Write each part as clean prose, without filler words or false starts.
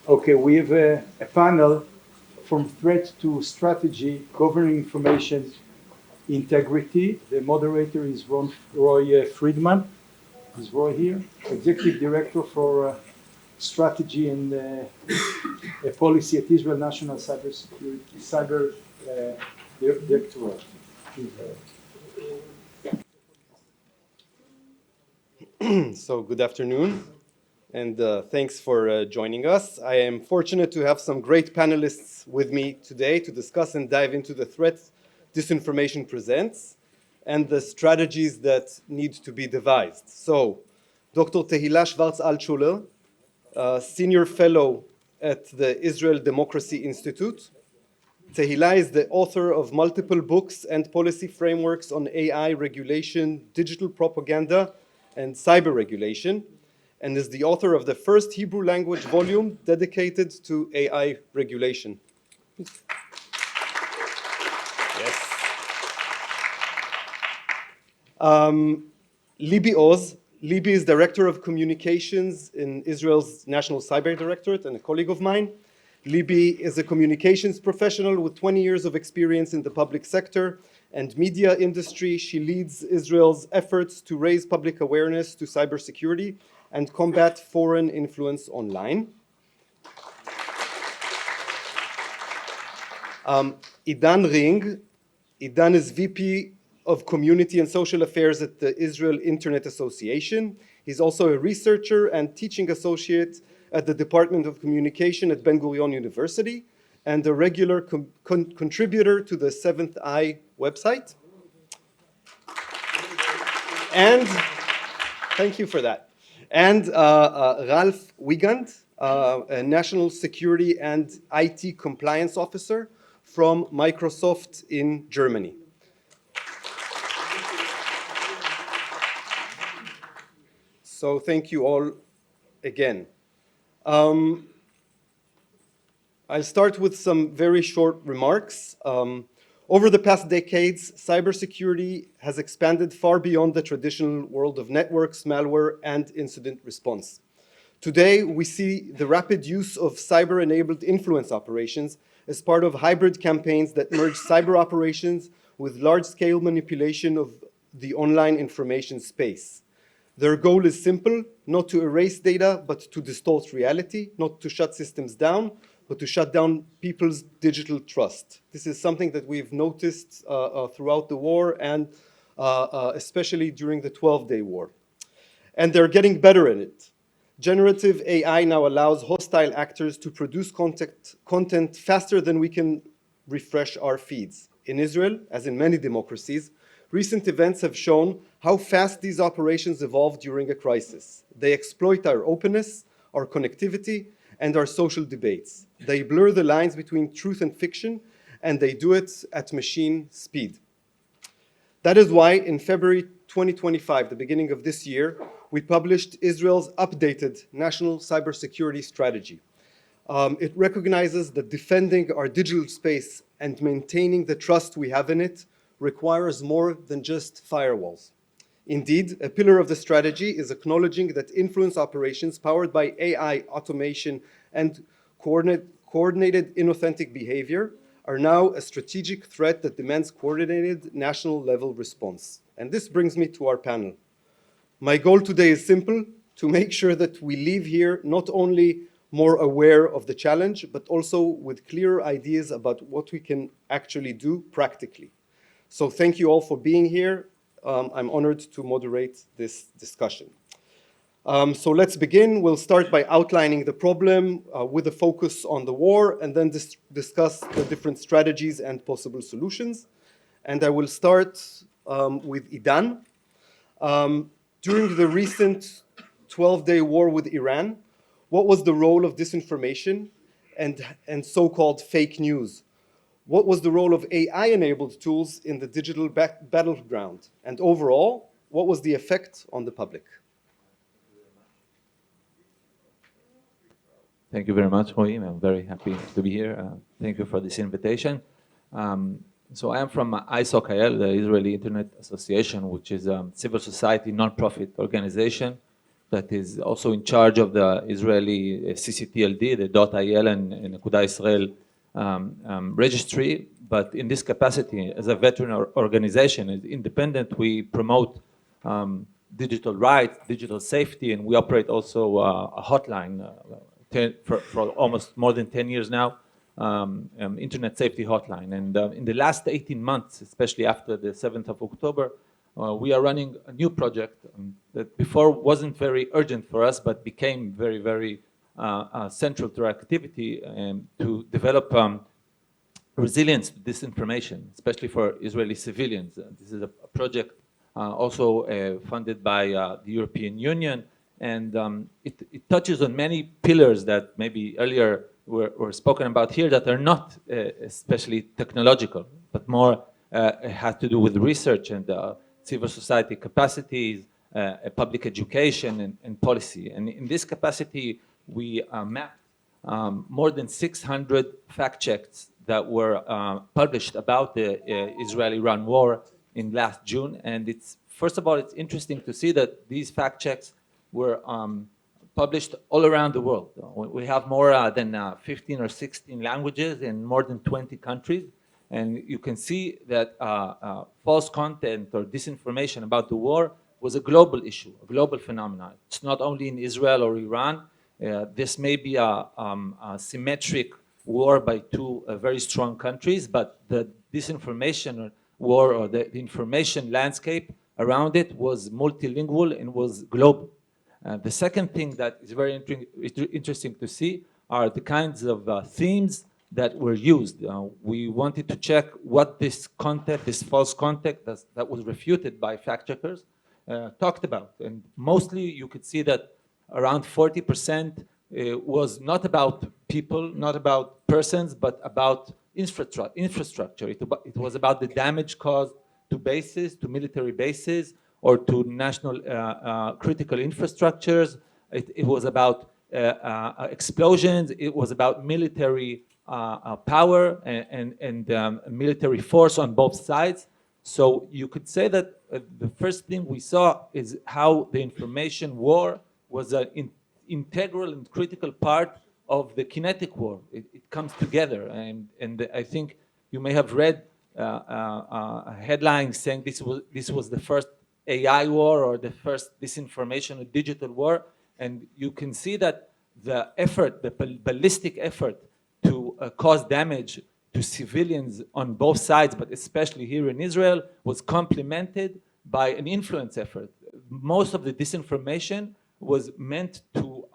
Okay, we have a panel from threat to strategy, governing information integrity. The moderator is Roy Friedman. Is Roy here? Executive Director for Strategy and Policy at Israel National Cyber Directorate. So good afternoon, and thanks for joining us. I am fortunate to have some great panelists with me today to discuss and dive into the threats disinformation presents and the strategies that need to be devised. So, Dr. Tehilla Shwartz Altshuler, Senior Fellow at the Israel Democracy Institute. Tehilla is the author of multiple books and policy frameworks on AI regulation, digital propaganda, and cyber regulation, and is the author of the first Hebrew language volume dedicated to AI regulation. Yes. Libi Oz. Libi is Director of Communications in Israel's National Cyber Directorate and a colleague of mine. Libi is a communications professional with 20 years of experience in the public sector and media industry. She leads Israel's efforts to raise public awareness to cybersecurity and combat foreign influence online. Edan Ring. Edan is VP of Community and Social Affairs at the Israel Internet Association. He's also a researcher and teaching associate at the Department of Communication at Ben-Gurion University and a regular contributor to the Seventh Eye website. And thank you for that. And Ralf Wigand, a National Security and IT Compliance Officer from Microsoft in Germany. So thank you all again. I'll start with some very short remarks. Over the past decades, cybersecurity has expanded far beyond the traditional world of networks, malware, and incident response. Today, we see the rapid use of cyber-enabled influence operations as part of hybrid campaigns that merge cyber operations with large-scale manipulation of the online information space. Their goal is simple, not to erase data, but to distort reality, not to shut systems down, but to shut down people's digital trust. This is something that we've noticed throughout the war and especially during the 12-day war. And they're getting better at it. Generative AI now allows hostile actors to produce content faster than we can refresh our feeds. In Israel, as in many democracies, recent events have shown how fast these operations evolve during a crisis. They exploit our openness, our connectivity, and our social debates. They blur the lines between truth and fiction, and they do it at machine speed. That is why in February 2025, the beginning of this year, we published Israel's updated National Cybersecurity Strategy. It recognizes that defending our digital space and maintaining the trust we have in it requires more than just firewalls. Indeed, a pillar of the strategy is acknowledging that influence operations powered by AI, automation, and coordinated inauthentic behavior are now a strategic threat that demands coordinated national-level response. And this brings me to our panel. My goal today is simple: to make sure that we leave here not only more aware of the challenge, but also with clearer ideas about what we can actually do practically. So thank you all for being here. I'm honored to moderate this discussion. So let's begin. We'll start by outlining the problem with a focus on the war, and then discuss the different strategies and possible solutions. And I will start with Edan. During the recent 12-day war with Iran, what was the role of disinformation and so-called fake news? What was the role of AI-enabled tools in the digital battleground? And overall, what was the effect on the public? Thank you very much, Roy. I'm very happy to be here. Thank you for this invitation. So I am from ICRC, the Israeli Internet Association, which is a civil society non-profit organization that is also in charge of the Israeli CCTLD, the .il and Nekuda Israel registry. But in this capacity, as a veteran organization, as independent, we promote digital rights, digital safety, and we operate also a hotline for almost more than 10 years now, internet safety hotline. And in the last 18 months, especially after the 7th of October, we are running a new project that before wasn't very urgent for us, but became very, very central to our activity, to develop resilience to disinformation, especially for Israeli civilians. This is a project also funded by the European Union, and it touches on many pillars that maybe earlier were spoken about here that are not especially technological, but more have to do with research and civil society capacities, public education, and policy. And in this capacity, we mapped more than 600 fact checks that were published about the Israel-Iran war in last June. And it's, first of all, it's interesting to see that these fact checks were published all around the world. We have more than 15 or 16 languages in more than 20 countries. And you can see that false content or disinformation about the war was a global issue, a global phenomenon. It's not only in Israel or Iran. This may be a symmetric war by two very strong countries, but the disinformation war or the information landscape around it was multilingual and was global. The second thing that is very interesting to see are the kinds of themes that were used. We wanted to check what this content, this false content that was refuted by fact checkers talked about. And mostly you could see that around 40% was not about people, not about persons, but about infrastructure. It was about the damage caused to bases, to military bases, or to national critical infrastructures. It was about explosions. It was about military power and military force on both sides. So you could say that the first thing we saw is how the information war was an integral and critical part of the kinetic war. It comes together, and I think you may have read headlines saying this was the first AI war or the first disinformation or digital war, and you can see that the effort, the ballistic effort to cause damage to civilians on both sides, but especially here in Israel, was complemented by an influence effort. Most of the disinformation was meant to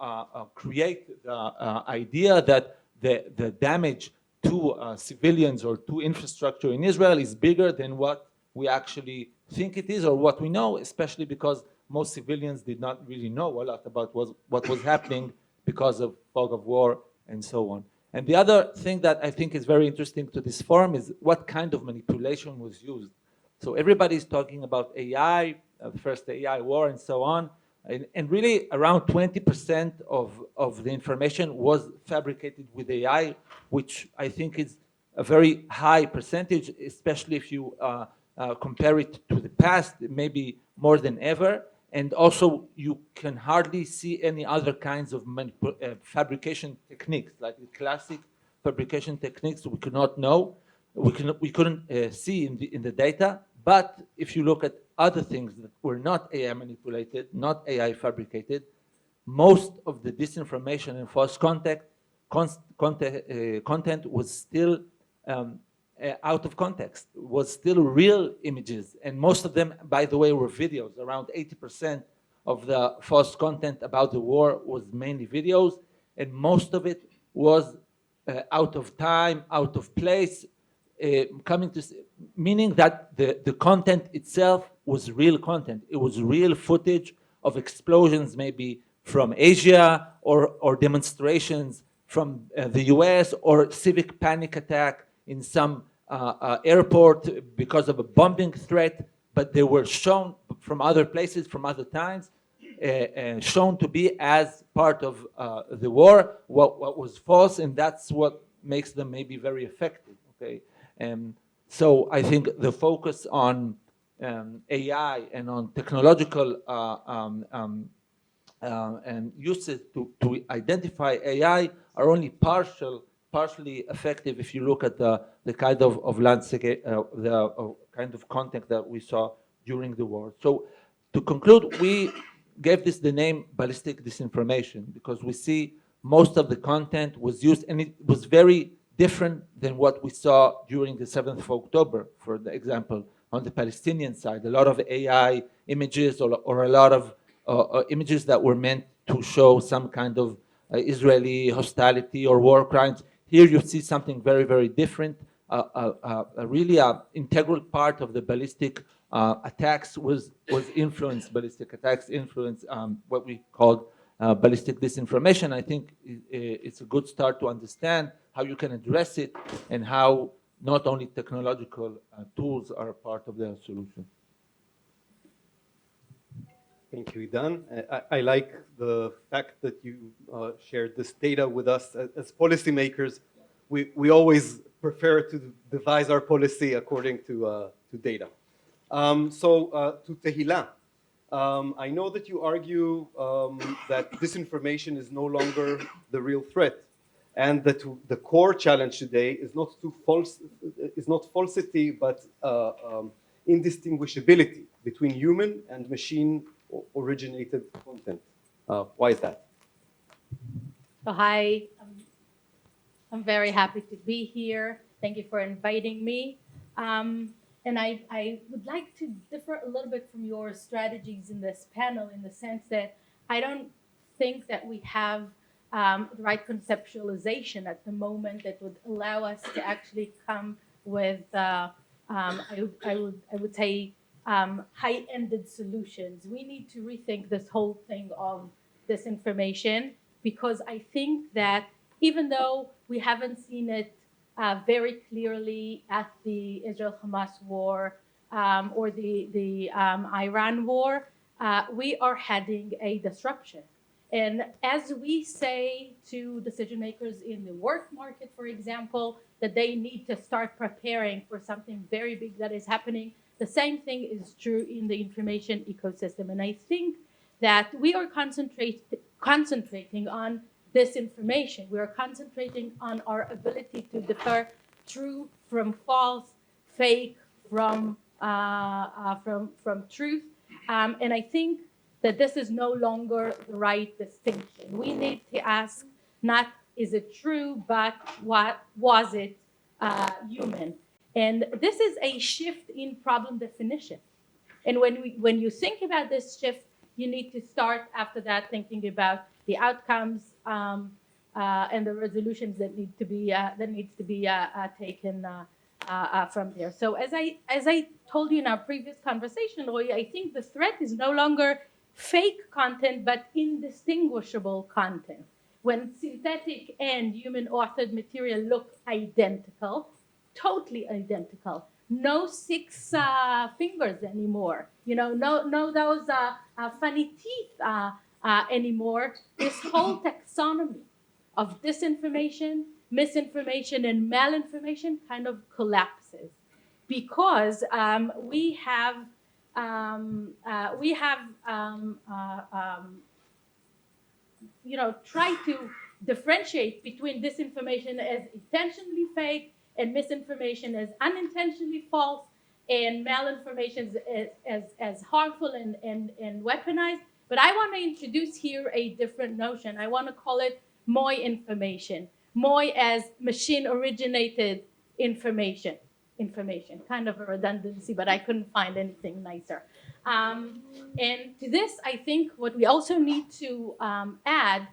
create the idea that the damage to civilians or to infrastructure in Israel is bigger than what we actually think it is or what we know, especially because most civilians did not really know a lot about what was happening because of fog of war and so on. And the other thing that I think is very interesting to this forum is what kind of manipulation was used. So everybody's talking about AI, the first AI war and so on, and really around 20% of the information was fabricated with AI, which I think is a very high percentage, especially if you compare it to the past, maybe more than ever. And also, you can hardly see any other kinds of fabrication techniques, like the classic fabrication techniques we could not know, we couldn't see in the data. But if you look at other things that were not AI manipulated, not AI fabricated, most of the disinformation and false content was still out of context, was still real images, and most of them, by the way, were videos. Around 80% of the false content about the war was mainly videos, and most of it was out of time, out of place, meaning that the content itself was real content. It was real footage of explosions, maybe from Asia, or demonstrations from the US, or civic panic attack in some airport because of a bombing threat, but they were shown from other places, from other times, shown to be as part of the war, what was false, and that's what makes them maybe very effective. Okay, so I think the focus on AI and on technological and uses to identify AI are only partially effective if you look at the kind of landscape, the kind of content that we saw during the war. So to conclude, we gave this the name ballistic disinformation because we see most of the content was used, and it was very different than what we saw during the 7th of October, for the example, on the Palestinian side. A lot of AI images or a lot of images that were meant to show some kind of Israeli hostility or war crimes. Here you see something very, very different. Really an integral part of the ballistic attacks was ballistic attacks influenced what we called ballistic disinformation. I think it's a good start to understand how you can address it and how not only technological tools are a part of the solution. Thank you, Edan. I like the fact that you shared this data with us. As policymakers, we always prefer to devise our policy according to data. To Tehilla, I know that you argue that disinformation is no longer the real threat, and that the core challenge today is not falsity, but indistinguishability between human and machine originated content. Why is that? So hi, I'm very happy to be here. Thank you for inviting me. And I would like to differ a little bit from your strategies in this panel, in the sense that I don't think that we have the right conceptualization at the moment that would allow us to actually come with, I would say, high-ended solutions. We need to rethink this whole thing of disinformation, because I think that even though we haven't seen it very clearly at the Israel-Hamas war or the Iran war, we are heading a disruption. And as we say to decision makers in the work market, for example, that they need to start preparing for something very big that is happening, the same thing is true in the information ecosystem. And I think that we are concentrating on this information. We are concentrating on our ability to differ true from false, fake from truth. And I think that this is no longer the right distinction. We need to ask not is it true, but what was it human? And this is a shift in problem definition. And when you think about this shift, you need to start after that thinking about the outcomes and the resolutions that needs to be taken from there. So as I told you in our previous conversation, Roy, I think the threat is no longer fake content, but indistinguishable content. When synthetic and human authored material look identical, totally identical, no six fingers anymore, no those funny teeth anymore. This whole taxonomy of disinformation, misinformation, and malinformation kind of collapses, because we have tried to differentiate between disinformation as intentionally fake and misinformation as unintentionally false, and malinformation as harmful and weaponized. But I want to introduce here a different notion. I want to call it MOI information. MOI as machine-originated information. Kind of a redundancy, but I couldn't find anything nicer. And to this, I think what we also need to add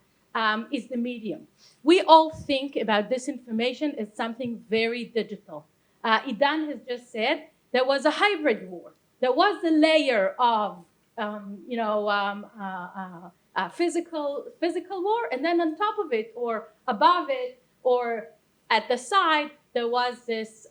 is the medium. We all think about disinformation as something very digital. Edan has just said there was a hybrid war. There was a layer of physical war, and then on top of it, or above it, or at the side, there was this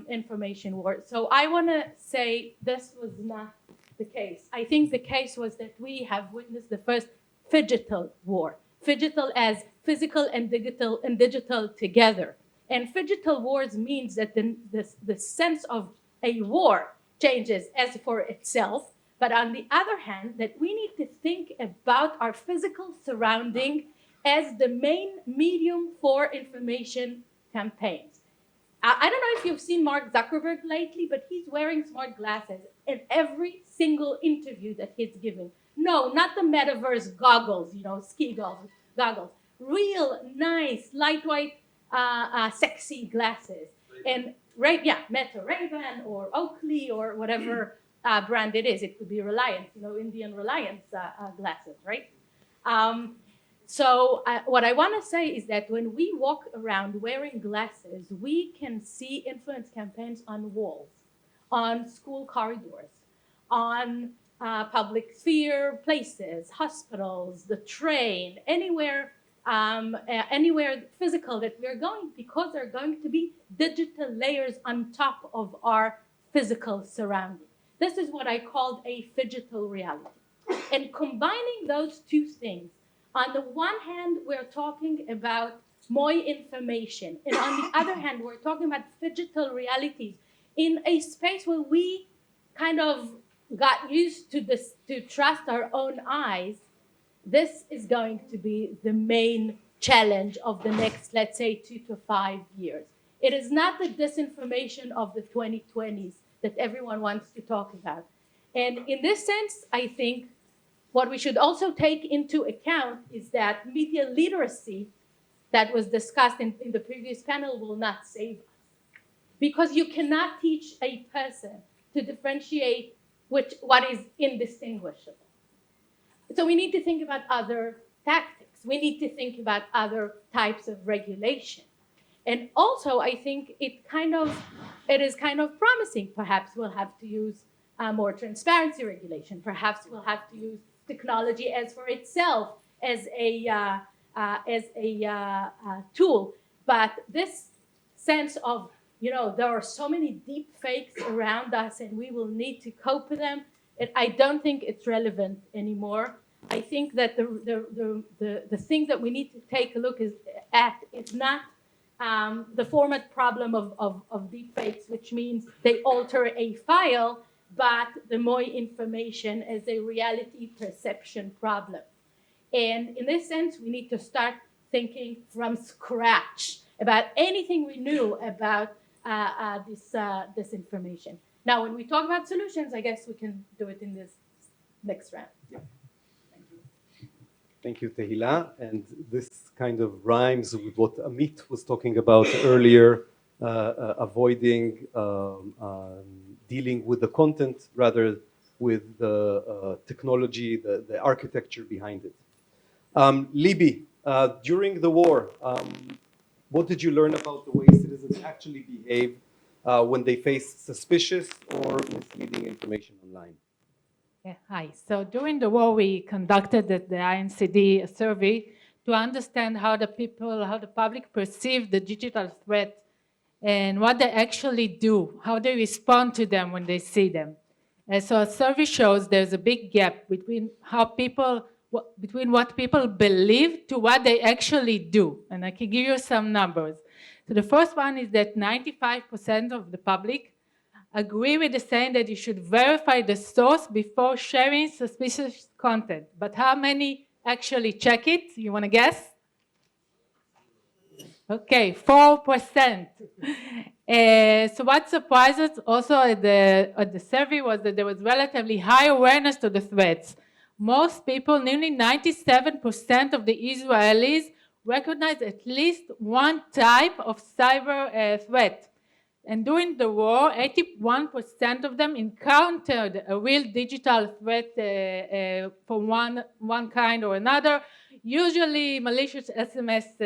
information war. So I want to say this was not the case. I think the case was that we have witnessed the first phygital war. Phygital as physical and digital together. And phygital wars means that the sense of a war changes as for itself, But on the other hand, that we need to think about our physical surrounding as the main medium for information campaigns. I don't know if you've seen Mark Zuckerberg lately, but he's wearing smart glasses in every single interview that he's giving. No, not the metaverse goggles, ski goggles. Real, nice, lightweight, sexy glasses. And Meta Ray-Ban or Oakley or whatever brand it is. It could be Reliance, Indian Reliance glasses, right? So what I want to say is that when we walk around wearing glasses, we can see influence campaigns on walls, on school corridors, on public sphere places, hospitals, the train, anywhere physical that we're going, because there are going to be digital layers on top of our physical surrounding. This is what I called a phygital reality. And combining those two things, on the one hand, we're talking about more information, and on the other hand, we're talking about phygital realities in a space where we kind of got used to this, to trust our own eyes. This is going to be the main challenge of the next, let's say, 2 to 5 years. It is not the disinformation of the 2020s that everyone wants to talk about. And in this sense, I think what we should also take into account is that media literacy that was discussed in the previous panel will not save us. Because you cannot teach a person to differentiate what is indistinguishable. So we need to think about other tactics. We need to think about other types of regulation. And also, I think it is kind of promising. Perhaps we'll have to use more transparency regulation. Perhaps we'll have to use technology as for itself as a tool. But this sense of, there are so many deep fakes around us and we will need to cope with them, I don't think it's relevant anymore. I think that the thing that we need to take a look at is not the format problem of deep fakes, which means they alter a file, but the more information as a reality perception problem. And in this sense, we need to start thinking from scratch about anything we knew about this information. Now, when we talk about solutions, I guess we can do it in this next round. Yeah. Thank you, Tehilla. And this kind of rhymes with what Amit was talking about earlier, avoiding dealing with the content rather with the technology, the architecture behind it. Libi, during the war, what did you learn about the way citizens actually behave when they face suspicious or misleading information online? Yeah, hi. So during the war, we conducted at the INCD a survey to understand how the public perceive the digital threat and what they actually do, how they respond to them when they see them. And so a survey shows there's a big gap between what people believe to what they actually do. And I can give you some numbers. So the first one is that 95% of the public agree with the saying that you should verify the source before sharing suspicious content. But how many actually check it? You want to guess? Okay, 4%. So what surprised us also at the survey was that there was relatively high awareness to the threats. Most people, nearly 97% of the Israelis, recognize at least one type of cyber threat. And during the war, 81% of them encountered a real digital threat from one kind or another. Usually malicious SMS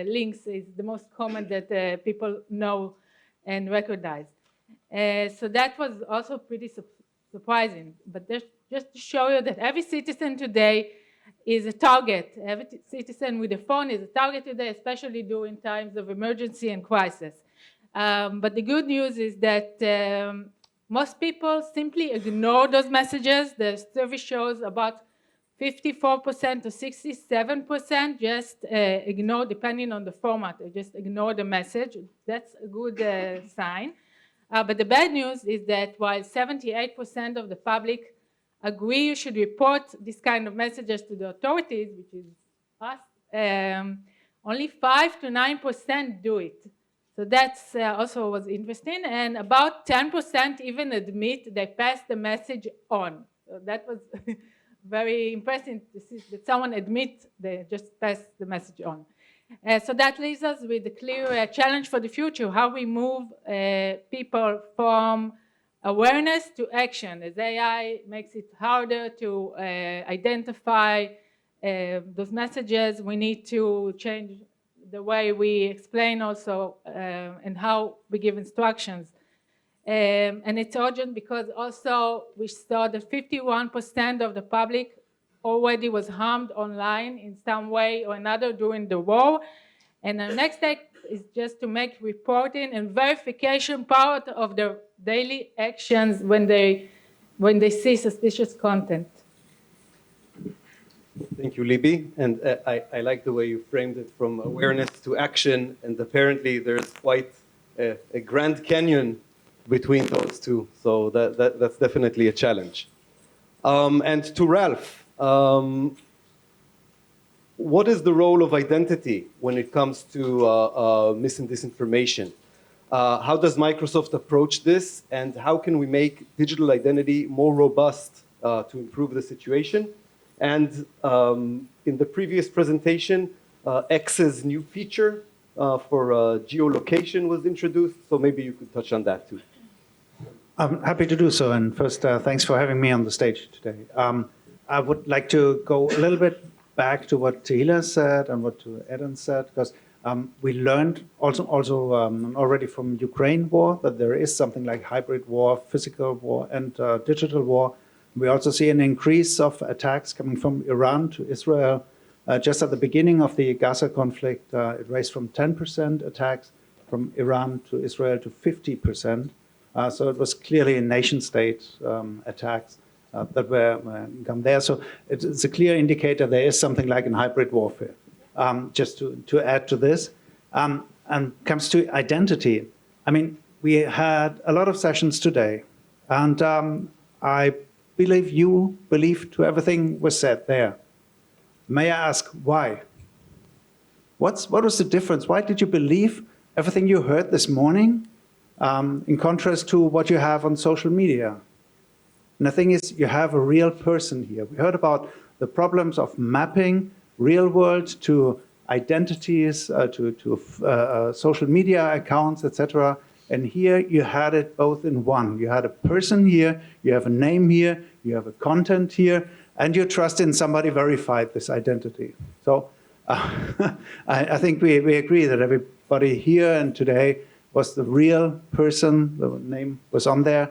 links is the most common that people know and recognize. So that was also pretty surprising. But just to show you that every citizen today is a target. Every citizen with a phone is a target today, especially during times of emergency and crisis. But the good news is that most people simply ignore those messages. The survey shows about 54% to 67% just ignore, depending on the format, they just ignore the message. That's a good sign. But the bad news is that while 78% of the public agree you should report this kind of messages to the authorities, which is us, only 5 to 9% do it. So that's also was interesting, and about 10% even admit they passed the message on. So that was very impressive to see that someone admits they just passed the message on. So that leaves us with a clear challenge for the future, how we move people from awareness to action, as AI makes it harder to identify those messages. We need to change the way we explain also and how we give instructions. And it's urgent because also we saw that 51% of the public already was harmed online in some way or another during the war. And the next step is just to make reporting and verification part of their daily actions when they see suspicious content. Thank you, Libi. And I like the way you framed it from awareness to action. And apparently there's quite a Grand Canyon between those two. So that's definitely a challenge. And to Ralf, what is the role of identity when it comes to mis and disinformation? How does Microsoft approach this? And how can we make digital identity more robust to improve the situation? And in the previous presentation, X's new feature for geolocation was introduced. So maybe you could touch on that too. I'm happy to do so. And first, thanks for having me on the stage today. I would like to go a little bit back to what Tehilla said and what Edan said, because we learned also already from Ukraine war that there is something like hybrid war, physical war, and digital war. We also see an increase of attacks coming from Iran to Israel. Just at the beginning of the Gaza conflict, it raised from 10% attacks from Iran to Israel to 50%. So it was clearly a nation-state attacks that were come there. So it's a clear indicator there is something like in hybrid warfare. Just to add to this, and comes to identity. I mean, we had a lot of sessions today, and I believe you believe to everything was said there. May I ask why? What was the difference? Why did you believe everything you heard this morning in contrast to what you have on social media? And the thing is, you have a real person here. We heard about the problems of mapping real world to identities, to social media accounts, etc. And here you had it both in one. You had a person here, you have a name here, you have a content here, and you trust in somebody verified this identity. So I think we agree that everybody here and today was the real person, the name was on there,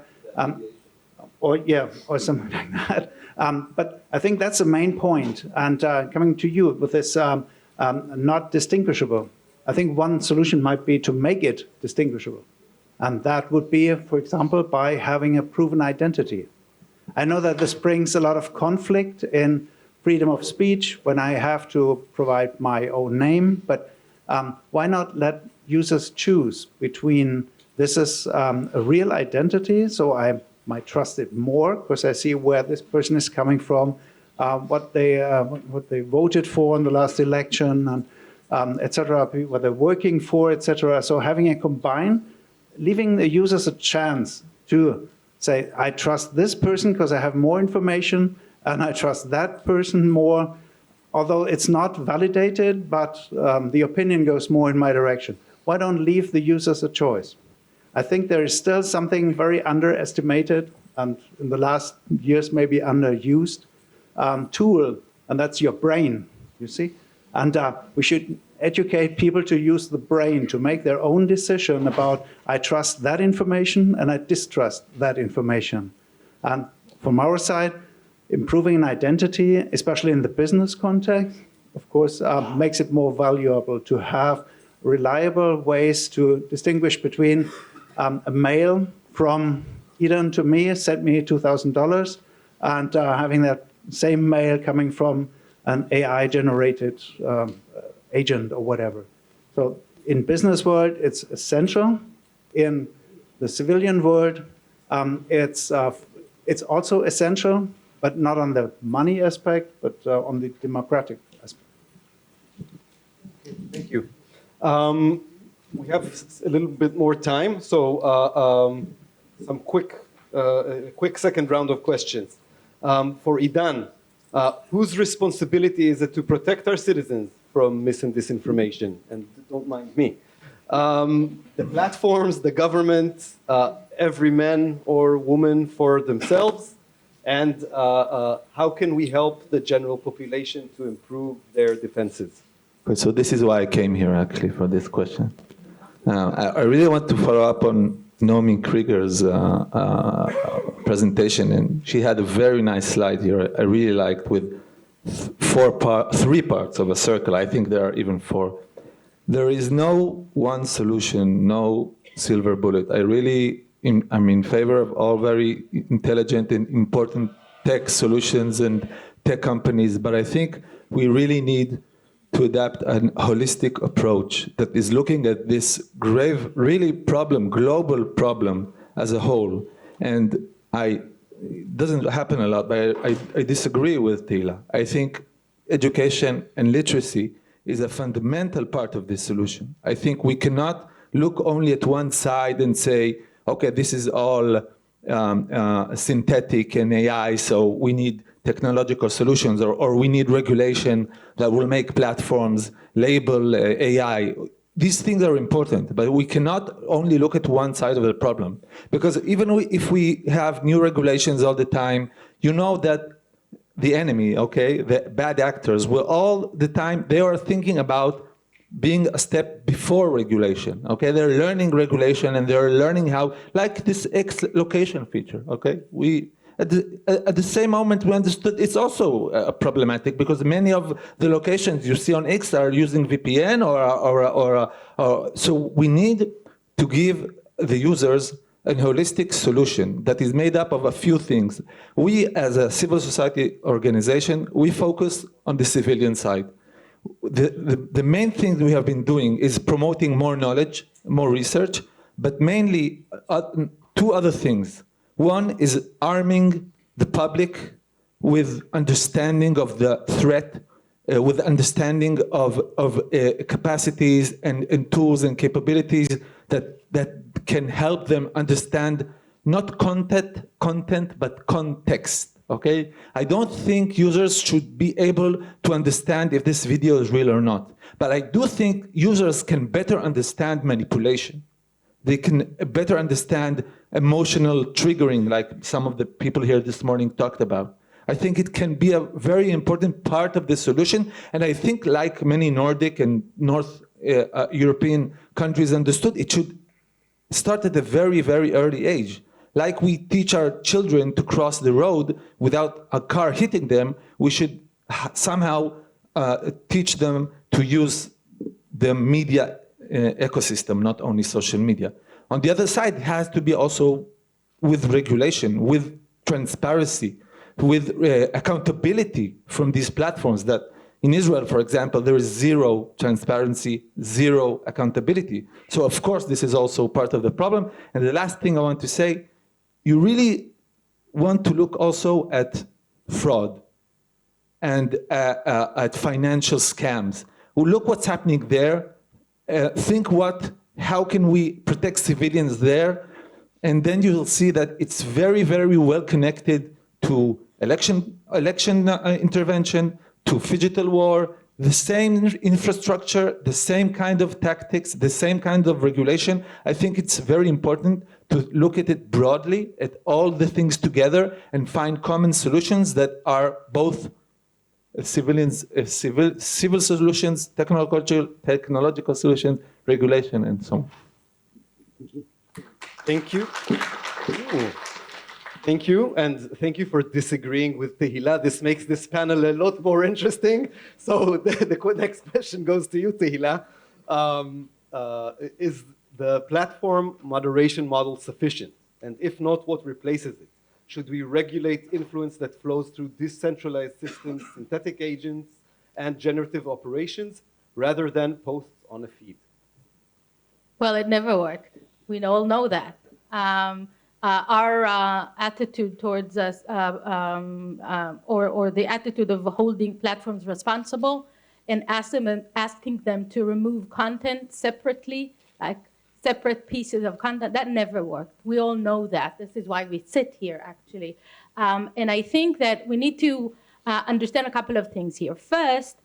or something like that. But I think that's the main point. And coming to you with this not distinguishable, I think one solution might be to make it distinguishable. And that would be, for example, by having a proven identity. I know that this brings a lot of conflict in freedom of speech when I have to provide my own name, but why not let users choose between this is a real identity, so I might trust it more because I see where this person is coming from, what they voted for in the last election, and etc., what they're working for, etc. So having a combined, leaving the users a chance to say, I trust this person because I have more information, and I trust that person more, although it's not validated, but the opinion goes more in my direction. Why don't leave the users a choice? I think there is still something very underestimated and in the last years maybe underused tool, and that's your brain, you see? And we should educate people to use the brain to make their own decision about, I trust that information and I distrust that information. And from our side, improving an identity, especially in the business context, of course, makes it more valuable to have reliable ways to distinguish between a mail from Edan to me, sent me $2,000, and having that same mail coming from an AI-generated agent or whatever. So in business world, it's essential. In the civilian world, it's also essential. but not on the money aspect, but on the democratic aspect. Thank you. We have a little bit more time, so some quick second round of questions. For Edan, whose responsibility is it to protect our citizens from mis and disinformation? And don't mind me. The platforms, the government, every man or woman for themselves, and how can we help the general population to improve their defenses? So this is why I came here, actually, for this question. I really want to follow up on Naomi Krieger's presentation, and she had a very nice slide here I really liked with 3 parts of a circle. I think there are even 4. There is no one solution, no silver bullet. I'm in favor of all very intelligent and important tech solutions and tech companies, but I think we really need to adapt a holistic approach that is looking at this grave, really global problem as a whole. And it doesn't happen a lot, but I disagree with Tehilla. I think education and literacy is a fundamental part of this solution. I think we cannot look only at one side and say, okay, this is all synthetic and AI, so we need technological solutions, or we need regulation that will make platforms label AI. These things are important, but we cannot only look at one side of the problem. Because even if we have new regulations all the time, you know that the enemy, okay, the bad actors, will all the time, they are thinking about being a step before regulation, okay? They're learning regulation and they're learning how, like this X location feature, okay? At the same moment, we understood it's also problematic because many of the locations you see on X are using VPN so we need to give the users a holistic solution that is made up of a few things. We, as a civil society organization, we focus on the civilian side. The main thing we have been doing is promoting more knowledge, more research, but mainly 2 other things. One is arming the public with understanding of the threat, with understanding of capacities and tools and capabilities that can help them understand not content, but context, okay? I don't think users should be able to understand if this video is real or not, but I do think users can better understand manipulation. They can better understand emotional triggering, like some of the people here this morning talked about. I think it can be a very important part of the solution, and I think like many Nordic and North European countries understood, it should start at a very, very early age. Like we teach our children to cross the road without a car hitting them, we should somehow teach them to use the media ecosystem, not only social media. On the other side, it has to be also with regulation, with transparency, with accountability from these platforms that in Israel, for example, there is 0 transparency, 0 accountability. So of course, this is also part of the problem. And the last thing I want to say, you really want to look also at fraud and at financial scams. Well, look what's happening there. Think how can we protect civilians there? And then you'll see that it's very, very well connected to election intervention, to digital war, the same infrastructure, the same kind of tactics, the same kind of regulation. I think it's very important to look at it broadly, at all the things together, and find common solutions that are both civil solutions, technological solutions, regulation, and so on. Thank you. Thank you, and thank you for disagreeing with Tehilla. This makes this panel a lot more interesting. So the next question goes to you, Tehilla. Is the platform moderation model sufficient? And if not, what replaces it? Should we regulate influence that flows through decentralized systems, synthetic agents, and generative operations, rather than posts on a feed? Well, it never worked. We all know that. our attitude towards us, or the attitude of holding platforms responsible and asking them to remove content separately, like separate pieces of content, that never worked. We all know that. This is why we sit here, actually. And I think that we need to understand a couple of things here. First,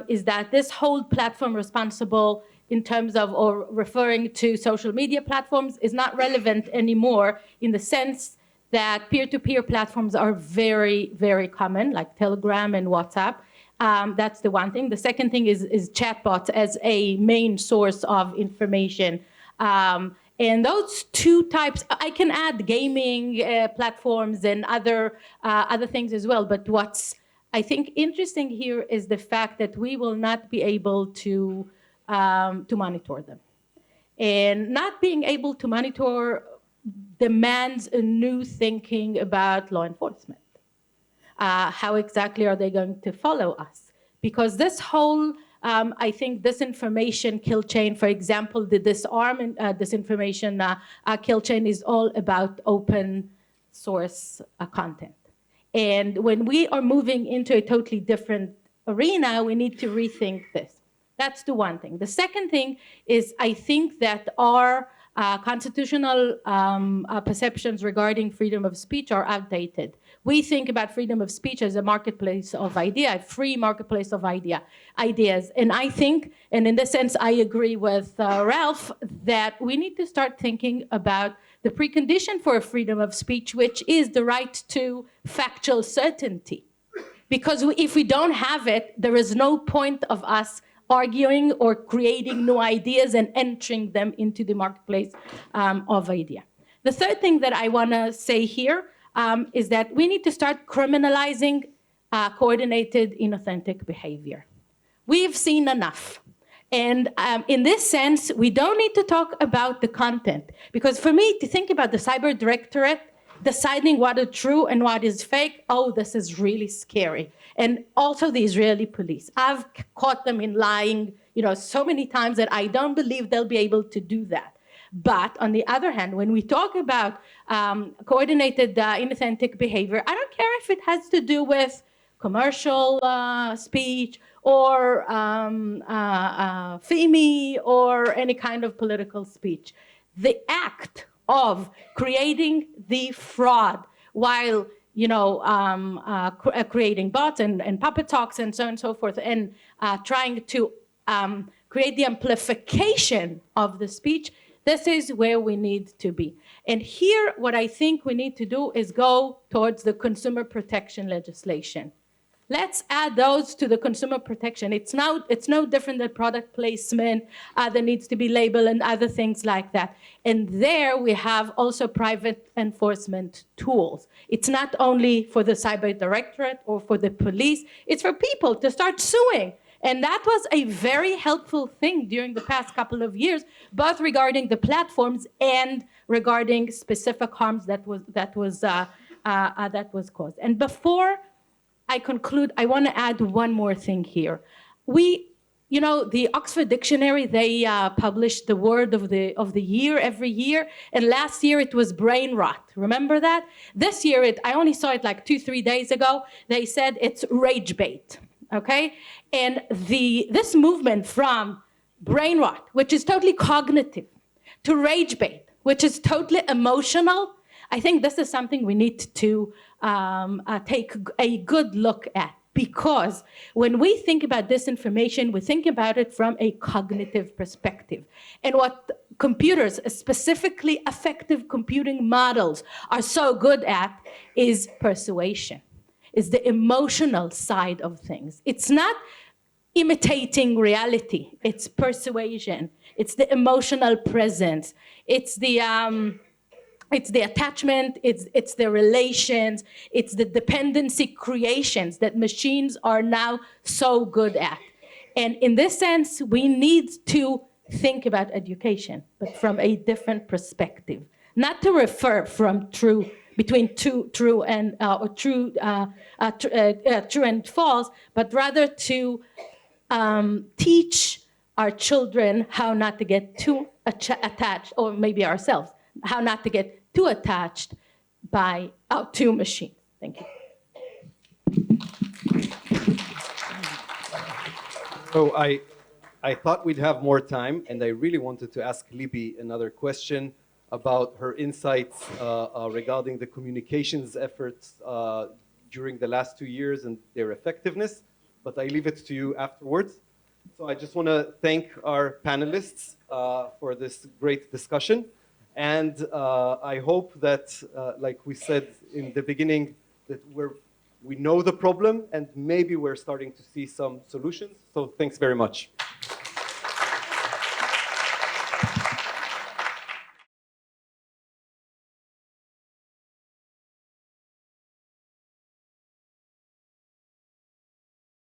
is that this whole platform responsible in terms of, or referring to social media platforms, is not relevant anymore in the sense that peer-to-peer platforms are very, very common, like Telegram and WhatsApp. That's the one thing. The second thing is chatbots as a main source of information. And those two types, I can add gaming platforms and other things as well, but what's, I think, interesting here is the fact that we will not be able to monitor them. And not being able to monitor demands a new thinking about law enforcement. How exactly are they going to follow us? Because this whole, I think, disinformation kill chain, for example, the disarm and disinformation kill chain is all about open source content. And when we are moving into a totally different arena, we need to rethink this. That's the one thing. The second thing is, I think that our constitutional perceptions regarding freedom of speech are outdated. We think about freedom of speech as a marketplace of ideas, a free marketplace of ideas. And I think, and in this sense, I agree with Ralf, that we need to start thinking about the precondition for freedom of speech, which is the right to factual certainty. Because if we don't have it, there is no point of us arguing or creating new ideas and entering them into the marketplace of idea. The third thing that I want to say here is that we need to start criminalizing coordinated inauthentic behavior. We've seen enough. And in this sense, we don't need to talk about the content. Because for me, to think about the Cyber Directorate deciding what is true and what is fake, oh, this is really scary. And also the Israeli police. I've caught them in lying, so many times that I don't believe they'll be able to do that. But on the other hand, when we talk about coordinated inauthentic behavior, I don't care if it has to do with commercial speech or FEMI or any kind of political speech. The act of creating the fraud while creating bots and puppet talks and so on and so forth, and trying to create the amplification of the speech, this is where we need to be. And here, what I think we need to do is go towards the consumer protection legislation. Let's add those to the consumer protection. It's no different than product placement. There needs to be label and other things like that. And there we have also private enforcement tools. It's not only for the Cyber Directorate or for the police, it's for people to start suing. And that was a very helpful thing during the past couple of years, both regarding the platforms and regarding specific harms that was caused. And before I conclude, I want to add one more thing here. The Oxford Dictionary, they published the word of the year every year, and last year it was brain rot. Remember that? This year, I only saw it like 2-3 days ago. They said it's rage bait. Okay, and this movement from brain rot, which is totally cognitive, to rage bait, which is totally emotional. I think this is something we need to take a good look at, because when we think about disinformation, we think about it from a cognitive perspective. And what computers, specifically effective computing models, are so good at is persuasion. Is the emotional side of things. It's not imitating reality. It's persuasion. It's the emotional presence. It's the attachment. It's the relations. It's the dependency creations that machines are now so good at. And in this sense, we need to think about education, but from a different perspective, not to refer from between true and false, but rather to teach our children how not to get too attached, or maybe ourselves, how not to get too attached by to machines. Thank you. So I thought we'd have more time, and I really wanted to ask Libi another question about her insights regarding the communications efforts during the last 2 years and their effectiveness, but I leave it to you afterwards. So I just want to thank our panelists for this great discussion, and I hope that, like we said in the beginning, that we know the problem and maybe we're starting to see some solutions. So thanks very much.